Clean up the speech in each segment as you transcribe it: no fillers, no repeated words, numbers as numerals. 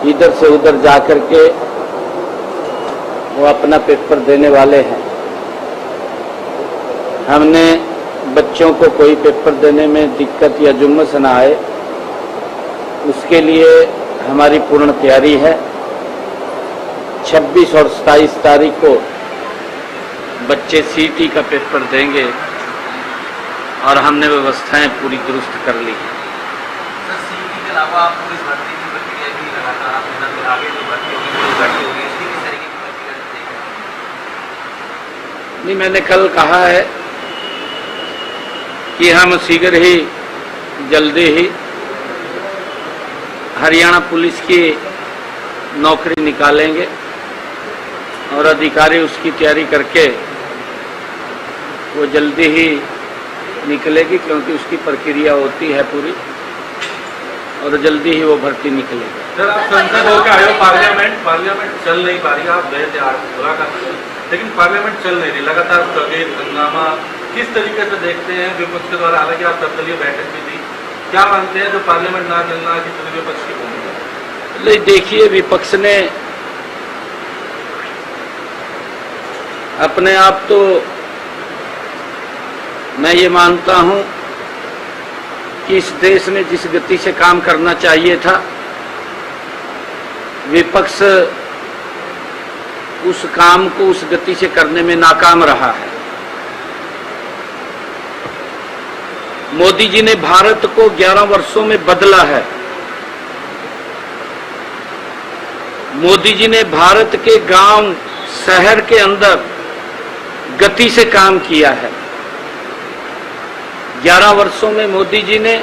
इधर से उधर जा कर के वो अपना पेपर देने वाले हैं। हमने बच्चों को कोई पेपर देने में दिक्कत या जुम्मस न आए, उसके लिए हमारी पूर्ण तैयारी है। 26 और 27 तारीख को बच्चे सीटी का पेपर देंगे और हमने व्यवस्थाएं पूरी दुरुस्त कर ली हैं। सर, सीटी के अलावा आप पुलिस भर्ती की प्रक्रिया भी लगातार आप मेहनत आगे जो भर्ती होगी, पुलिस भर्ती होगी, इसकी किस तरीके की प्रक्रिया देख रहे हैं? नहीं, मैंने कल कहा है कि हम शीघ्र ही जल्दी ही हरियाणा पुलिस की नौकरी निकालेंगे और अधिकारी उसकी तैयारी करके वो जल्दी ही निकलेगी, क्योंकि उसकी प्रक्रिया होती है पूरी, और जल्दी ही वो भर्ती निकलेगी। सर, आप संसद होकर आए हो, पार्लियामेंट चल नहीं पा रही, आप गए थे आज मुलाकात, लेकिन पार्लियामेंट चल नहीं रही, लगातार तहरीर हंगामा, किस तरीके से देखते हैं विपक्ष के द्वारा? हालांकि आप सर्वदलीय बैठक भी दी, क्या मानते हैं जो पार्लियामेंट ना चलना की विपक्ष की भूमिका? देखिए, विपक्ष ने अपने आप तो मैं ये मानता हूं कि इस देश में जिस गति से काम करना चाहिए था, विपक्ष उस काम को उस गति से करने में नाकाम रहा है। मोदी जी ने भारत को 11 वर्षों में बदला है। मोदी जी ने भारत के गांव शहर के अंदर गति से काम किया है। 11 वर्षों में मोदी जी ने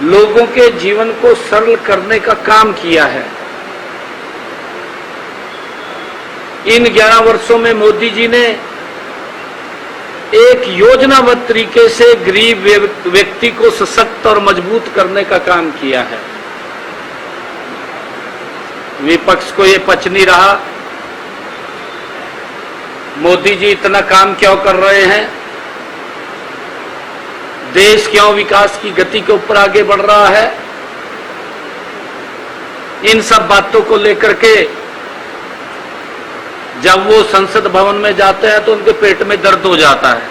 लोगों के जीवन को सरल करने का काम किया है। इन 11 वर्षों में मोदी जी ने एक योजनाबद्ध तरीके से गरीब व्यक्ति को सशक्त और मजबूत करने का काम किया है। विपक्ष को ये पच नहीं रहा, मोदी जी इतना काम क्यों कर रहे हैं, देश क्यों विकास की गति के ऊपर आगे बढ़ रहा है। इन सब बातों को लेकर के जब वो संसद भवन में जाते हैं तो उनके पेट में दर्द हो जाता है,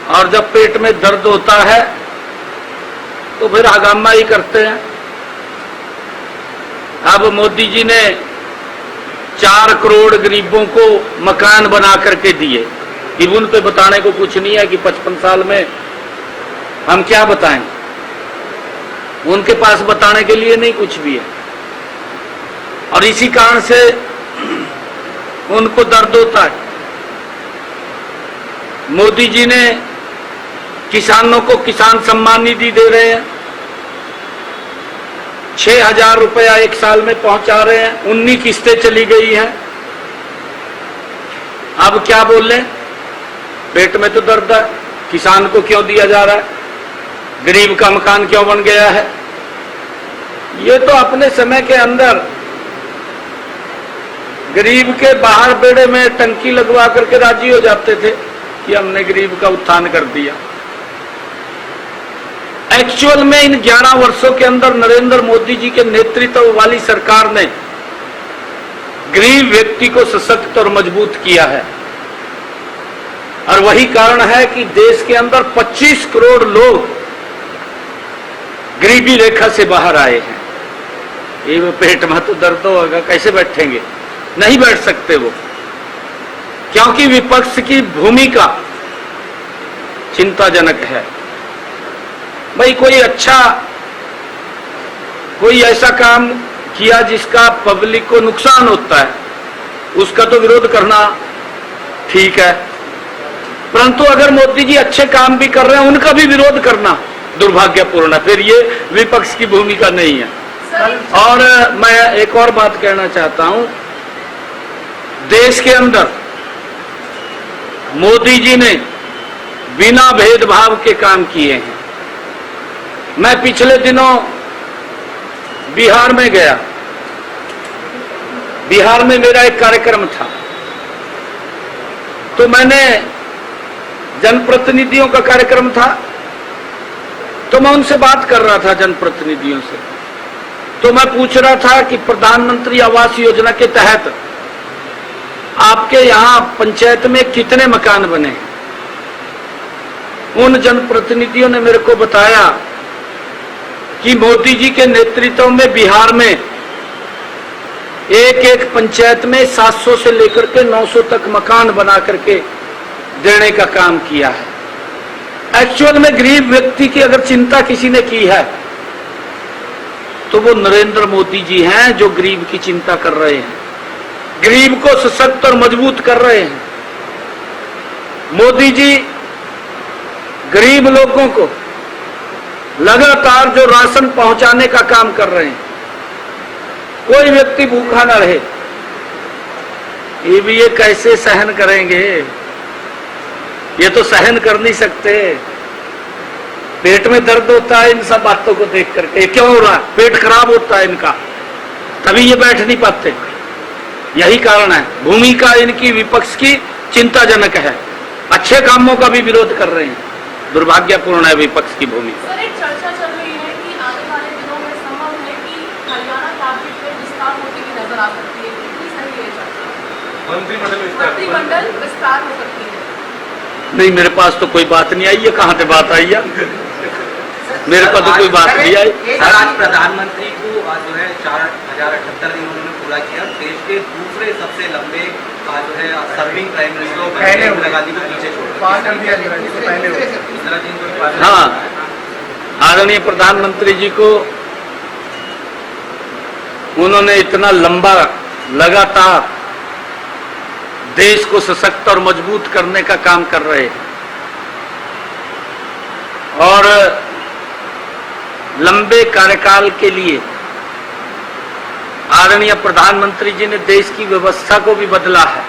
और जब पेट में दर्द होता है तो फिर हंगामा ही करते हैं। अब मोदी जी ने 4 करोड़ गरीबों को मकान बना करके दिए। कि उन पे बताने को कुछ नहीं है कि 55 साल में हम क्या बताएं, उनके पास बताने के लिए नहीं कुछ भी है, और इसी कारण से उनको दर्द होता है। मोदी जी ने किसानों को किसान सम्मान निधि दे रहे हैं, 6,000 रुपया एक साल में पहुंचा रहे हैं, 19 किस्तें चली गई हैं। अब क्या बोल लें, पेट में तो दर्द है, किसान को क्यों दिया जा रहा है, गरीब का मकान क्यों बन गया है। ये तो अपने समय के अंदर गरीब के बाहर बेड़े में टंकी लगवा करके राजी हो जाते थे कि हमने गरीब का उत्थान कर दिया। एक्चुअल में इन 11 वर्षों के अंदर नरेंद्र मोदी जी के नेतृत्व वाली सरकार ने गरीब व्यक्ति को सशक्त और मजबूत किया है, और वही कारण है कि देश के अंदर 25 करोड़ लोग गरीबी रेखा से बाहर आए हैं। ये पेट में तो दर्द होगा, कैसे बैठेंगे, नहीं बैठ सकते वो, क्योंकि विपक्ष की भूमिका चिंताजनक है। भाई कोई ऐसा काम किया जिसका पब्लिक को नुकसान होता है, उसका तो विरोध करना ठीक है, परंतु अगर मोदी जी अच्छे काम भी कर रहे हैं उनका भी विरोध करना दुर्भाग्यपूर्ण है। फिर ये विपक्ष की भूमिका नहीं है। और मैं एक और बात कहना चाहता हूं, देश के अंदर मोदी जी ने बिना भेदभाव के काम किए हैं। मैं पिछले दिनों बिहार में गया, बिहार में मेरा एक कार्यक्रम था, तो मैंने जनप्रतिनिधियों का कार्यक्रम था, तो मैं उनसे बात कर रहा था जनप्रतिनिधियों से। तो मैं पूछ रहा था कि प्रधानमंत्री आवास योजना के तहत आपके यहाँ पंचायत में कितने मकान बने? उन जनप्रतिनिधियों ने मेरे को बताया कि मोदी जी के नेतृत्व में बिहार में एक एक पंचायत में 700 से लेकर के 900 तक मकान बना करके देने का काम किया है। एक्चुअल में गरीब व्यक्ति की अगर चिंता किसी ने की है तो वो नरेंद्र मोदी जी हैं, जो गरीब की चिंता कर रहे हैं, गरीब को सशक्त और मजबूत कर रहे हैं। मोदी जी गरीब लोगों को लगातार जो राशन पहुंचाने का काम कर रहे हैं, कोई व्यक्ति भूखा ना रहे। ये भी ये कैसे सहन करेंगे? ये तो सहन कर नहीं सकते। पेट में दर्द होता है इन सब बातों को देख करके। क्यों हो रहा है? पेट खराब होता है इनका, तभी ये बैठ नहीं पाते। यही कारण है। भूमिका इनकी विपक्ष की चिंताजनक है। अच्छे कामों का भी विरोध कर रहे हैं। दुर्भाग्यपूर्ण है विपक्ष की भूमिका। सर, एक चर्चा चल रही है कि आने वाले दिनों में संभव है कि हरियाणा कैबिनेट में विस्तार होती हुई नजर आ सकती है। कितनी सही है चर्चा? मंत्रिमंडल विस्तार हो सकती है? नहीं, मेरे पास तो कोई बात नहीं आई है। कहाँ से बात आई है? मेरे पास तो कोई बात नहीं आई। सर, आज प्रधानमंत्री को जो है 4078 दिन उन्होंने पूरा किया। देश के दूसरे सबसे लंबे जो है serving prime minister Indira Gandhi को पीछे छोड़। हाँ, आदरणीय प्रधानमंत्री जी को उन्होंने इतना लंबा लगातार देश को सशक्त और मजबूत करने का काम कर रहे हैं और लंबे कार्यकाल के लिए आदरणीय प्रधानमंत्री जी ने देश की व्यवस्था को भी बदला है।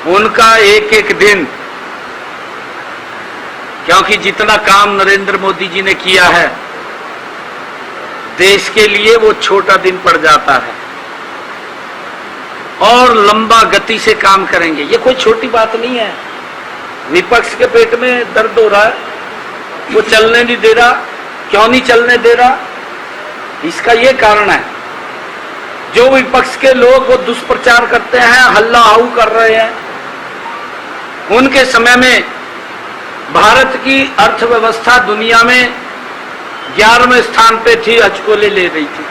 उनका एक एक दिन, क्योंकि जितना काम नरेंद्र मोदी जी ने किया है देश के लिए, वो छोटा दिन पड़ जाता है और लंबा गति से काम करेंगे। ये कोई छोटी बात नहीं है। विपक्ष के पेट में दर्द हो रहा है, वो चलने नहीं दे रहा। क्यों नहीं चलने दे रहा? इसका ये कारण है, जो विपक्ष के लोग वो दुष्प्रचार करते हैं, हल्ला हाउ कर रहे हैं। उनके समय में भारत की अर्थव्यवस्था दुनिया में 11वें स्थान पे थी, हचकोले ले रही थी।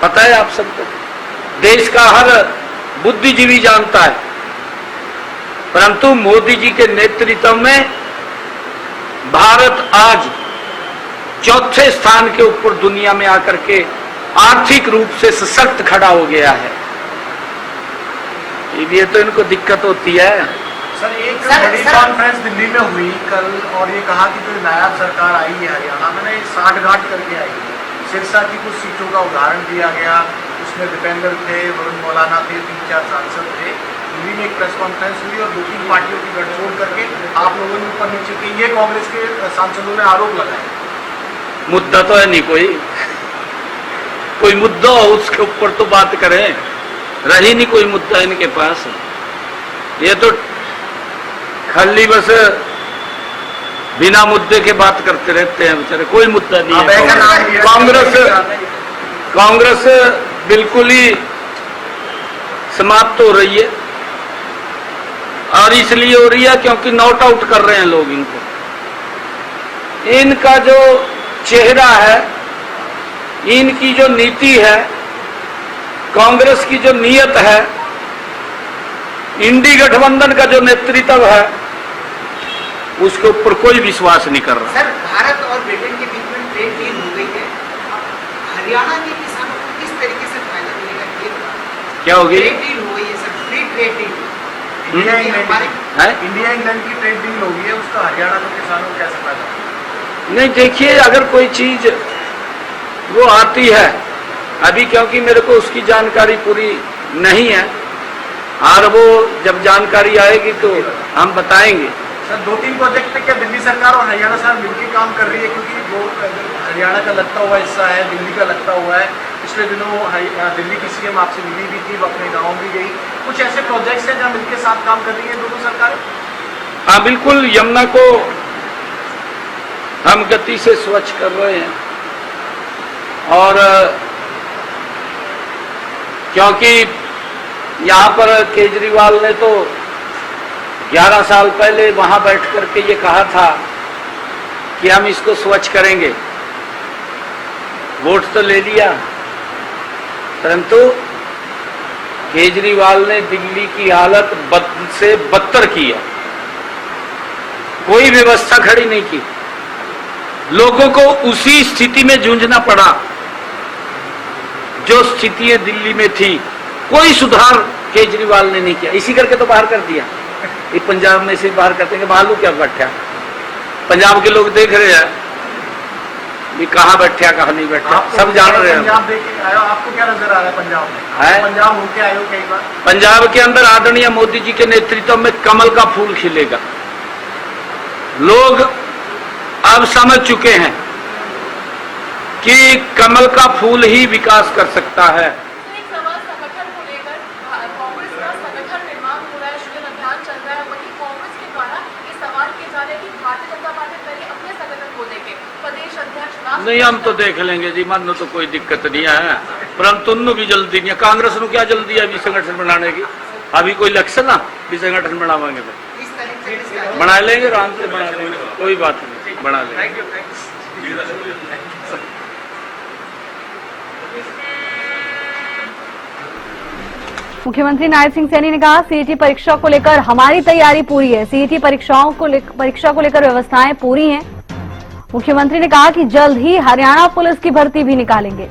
पता है आप सबको? देश का हर बुद्धिजीवी जानता है। परंतु मोदी जी के नेतृत्व में भारत आज चौथे स्थान के ऊपर दुनिया में आकर के आर्थिक रूप से सशक्त खड़ा हो गया है। ये तो इनको दिक्कत होती है। सर, एक बड़ी कॉन्फ्रेंस दिल्ली में हुई कल और ये कहा कि जो नायाब सरकार आई है हरियाणा में 60 घाट करके आई है। सिरसा की कुछ सीटों का उदाहरण दिया गया, उसमें दीपेंद्र थे, वरुण मौलाना थे, 3-4 सांसद थे। दिल्ली में एक प्रेस कॉन्फ्रेंस हुई और 2-3 पार्टियों की गठजोड़ करके आप लोगों ने ऊपर नीचे की, ये कांग्रेस के सांसदों ने आरोप लगाए। मुद्दा तो है नहीं, कोई मुद्दा हो उसके ऊपर तो बात करें। रही नहीं कोई मुद्दा इनके पास। ये तो खाली बस बिना मुद्दे के बात करते रहते हैं बेचारे। कोई मुद्दा नहीं है। कांग्रेस बिल्कुल ही समाप्त हो रही है और इसलिए हो रही है क्योंकि नॉट आउट कर रहे हैं लोग इनको। इनका जो चेहरा है, इनकी जो नीति है, कांग्रेस की जो नीयत है, इंडी गठबंधन का जो नेतृत्व है, उसके ऊपर कोई विश्वास नहीं कर रहा। सर, भारत और ब्रिटेन के बीच में ट्रेड डील हो गई है। हरियाणा के किसानों को किस तरीके से फायदा मिलेगा? क्या होगी? ट्रेड डील हो गई है sir, free trade deal. India England की ट्रेड डील हो गई है, उसका हरियाणा के किसानों को कैसे फायदा? नहीं, देखिए, अगर कोई चीज वो आती है अभी, क्योंकि मेरे को उसकी जानकारी पूरी नहीं है, और वो जब जानकारी आएगी तो हम बताएंगे। सर, 2-3 प्रोजेक्ट पे क्या दिल्ली सरकार और हरियाणा सरकार मिलकर काम कर रही है? क्योंकि वो हरियाणा का लगता हुआ हिस्सा है, दिल्ली का लगता हुआ है। पिछले दिनों दिल्ली की सीएम आपसे मिली भी थी, वो अपने गाँव भी गई। कुछ ऐसे प्रोजेक्ट्स हैं जहाँ मिलकर साथ काम कर रही है दोनों सरकारें? हाँ, बिल्कुल। यमुना को हम गति से स्वच्छ कर रहे हैं और क्योंकि यहाँ पर केजरीवाल ने तो 11 साल पहले वहां बैठ करके ये कहा था कि हम इसको स्वच्छ करेंगे, वोट तो ले लिया, परंतु केजरीवाल ने दिल्ली की हालत बद से बदतर किया। कोई व्यवस्था खड़ी नहीं की, लोगों को उसी स्थिति में जूझना पड़ा जो स्थितियां दिल्ली में थी। कोई सुधार केजरीवाल ने नहीं किया, इसी करके तो बाहर कर दिया। ये पंजाब में से बाहर करते हैं, मालूम क्या बैठा, पंजाब के लोग देख रहे हैं ये कहाँ बैठा कहाँ नहीं बैठा, सब जान रहे हैं। पंजाब देख के आयो, आपको क्या नजर आ रहा है पंजाब में? है? पंजाब होके आयो कई बार। पंजाब के अंदर आदरणीय मोदी जी के नेतृत्व में कमल का फूल खिलेगा। लोग अब समझ चुके हैं कि कमल का फूल ही विकास कर सकता है। एक सवाल संगठन को लेकर, कांग्रेस का संगठन निर्माण हो रहा है, सृजन अभियान चल रहा है, वहीं कांग्रेस के द्वारा ये सवाल किए जा रहे हैं कि भारतीय जनता पार्टी पहले अपने संगठन को देखे, प्रदेश अध्यक्ष नहीं, हम तो देख लेंगे जी, मन तो कोई दिक्कत नहीं है, परंतु उन्होंने भी जल्दी नहीं है। कांग्रेस को क्या जल्दी है अभी संगठन बनाने की? अभी कोई इलेक्शन ना भी संगठन बनावाएंगे तो इस तरीके से बना लेंगे, आराम से बना लेंगे, कोई बात नहीं, बना लेंगे। मुख्यमंत्री नायब सिंह सैनी ने कहा, सीईटी परीक्षा को लेकर हमारी तैयारी पूरी है, सीईटी परीक्षा को लेकर व्यवस्थाएं पूरी हैं। मुख्यमंत्री ने कहा कि जल्द ही हरियाणा पुलिस की भर्ती भी निकालेंगे।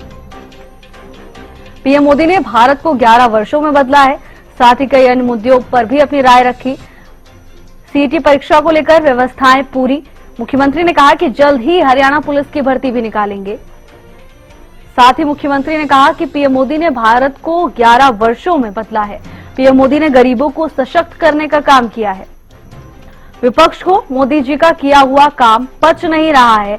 पीएम मोदी ने भारत को 11 वर्षों में बदला है, साथ ही कई अन्य मुद्दों पर भी अपनी राय रखी। सीईटी परीक्षा को लेकर व्यवस्थाएं पूरी। मुख्यमंत्री ने कहा कि जल्द ही हरियाणा पुलिस की भर्ती भी निकालेंगे। साथ ही मुख्यमंत्री ने कहा कि पीएम मोदी ने भारत को 11 वर्षों में बदला है। पीएम मोदी ने गरीबों को सशक्त करने का काम किया है। विपक्ष को मोदी जी का किया हुआ काम पच नहीं रहा है,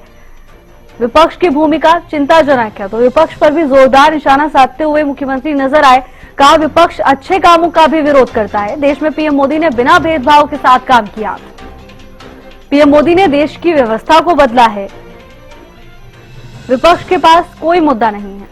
विपक्ष की भूमिका चिंताजनक है। तो विपक्ष पर भी जोरदार निशाना साधते हुए मुख्यमंत्री नजर आए। कहा, विपक्ष अच्छे कामों का भी विरोध करता है, देश में पीएम मोदी ने बिना भेदभाव के साथ काम किया। पीएम मोदी ने देश की व्यवस्था को बदला है, विपक्ष के पास कोई मुद्दा नहीं है।